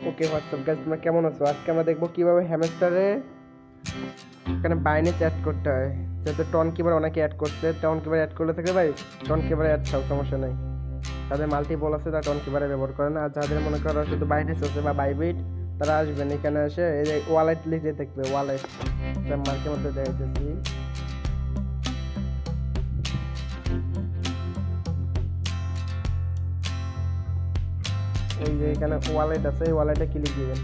ওকে WhatsApp guys, তোমরা কেমন আছো? আজকে আমরা দেখবো কিভাবে হ্যামস্টারে এখানে বাইনেস অ্যাড করতে হয়। যেহেতু টন কিবার অনেকে অ্যাড করছে, টন কিবার অ্যাড করলে থাকে ভাই টন কিবারে অ্যাড থাও, সমস্যা নাই। যাদের মাল্টিপল আছে তারা টন কিবারে ব্যবহার করে না, আর যাদের মনে করো শুধু বাইনেস আছে বা বাইবিট তারা আসবেন এখানে এসে এই যে ওয়ালেট লিখে দেখবে, ওয়ালেট মার্কের মধ্যে দেখাইতেছি। এই যে এখানে ওয়ালেট আছে, এই ওয়ালেটে ক্লিক দিবেন।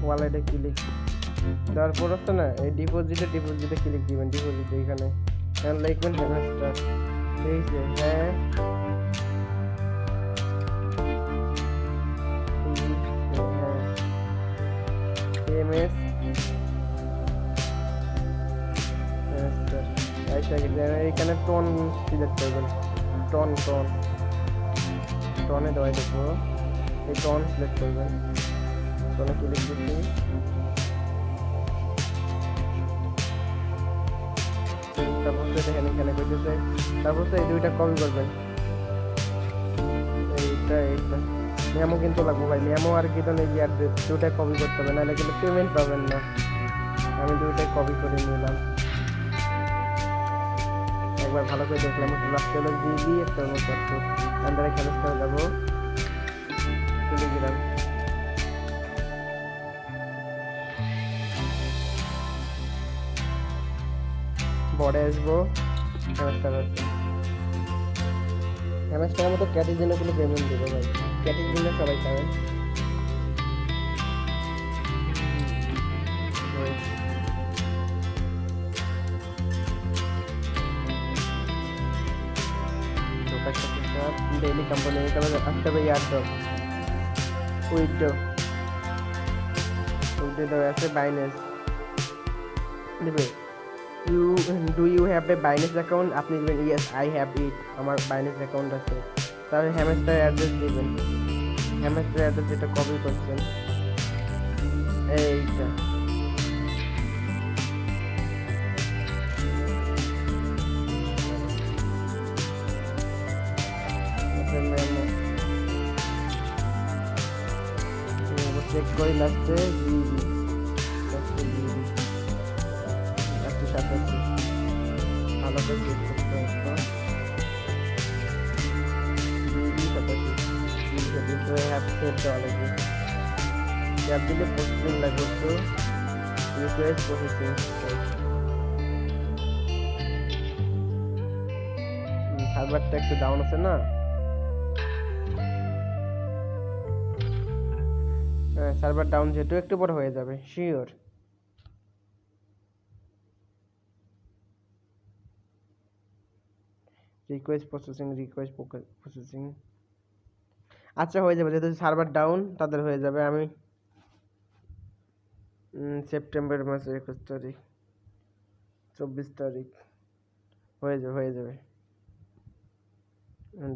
ওয়ালেটে ক্লিক দেওয়ার পর হচ্ছে না এই ডিপোজিটে ক্লিক দিবেন। ডিপোজিটে এখানে লিখবেন হ্যামস্টার। এই যে হ্যাঁ এমএস এখানে টোন সিলেক্ট করবেন। টনে দেওয়াই দেখবো, এই টোন সিলেক্ট করবেন। টোনে ক্লিক দিচ্ছি। তারপর দেখেন এখানে করতেছে, তারপর এই দুইটা কপি করবেন। এইটা মেমো কিন্তু লাগবো ভাই, মেমো আর কি এই যে অ্যাড্রেস দুটাই কপি করতে হবে, নাহলে কিন্তু পেমেন্ট পাবেন না। আমি দুইটাই কপি করে নিলাম। একবার ভালো করে দেখলাম, একটু লাস্ট হলো জিবি একটা অনুপাত্র আন্ডারে খেলা করে যাবো। চলে গেলাম, বড়ে আসবো। হ্যামস্টারের মতো ক্যাটের জন্য কোনো পেমেন্ট দেবো ভাই, ক্যাটের জন্য সবাই পাবেন। डेली कंपनी আসতে হবে এয়ারড্রপ উইথড্র উইথড্র আছে বাইনেস দিবে। Do you have a business account? আপনি দিবেন ইয়েস আই হ্যাভ ইট, আমার বাইনেস অ্যাকাউন্ট আছে। তাহলে হ্যামস্টার অ্যাড্রেস দিবেন, হ্যামস্টার অ্যাড্রেস যেটা কপি করছেন এইটা। চেক করি লাস্টে জিবি, লাস্টে 87 ভালো করে চেক করতে হবে। জিবি 87 হ্যাপ সেভ দেওয়া লাগবে। ট্যাব দিলে প্রসেসিং লাগবে, তো রিকোয়েস্ট প্রসেসিং। সার্ভারটা একটু ডাউন আছে না, সার্ভার ডাউন যেহেতু একটু পর হয়ে যাবে শিওর। রিকোয়েস্ট প্রসেসিং আচ্ছা হয়ে যাবে, যেহেতু সার্ভার ডাউন তাদের হয়ে যাবে। আমি সেপ্টেম্বর মাসের 21 তারিখ 24 তারিখ হয়ে যাবে।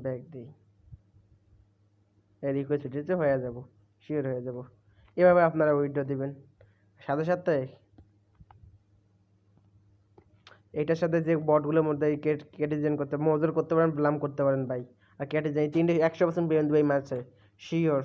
ব্যাক দিই, এই রিকোয়েস্ট দিতে হয়ে যাব, শিওর হয়ে যাব। এভাবে আপনারা উইথড্র দিবেন। সাথে সাথে এইটার সাথে যে বটগুলোর মধ্যে ক্যাটিজেন করতে মজুর করতে পারেন, ব্লাম করতে পারেন ভাই। আর ক্যাটিজেন 3 100% পেমেন্ট দেবে এই মাসে শিওর।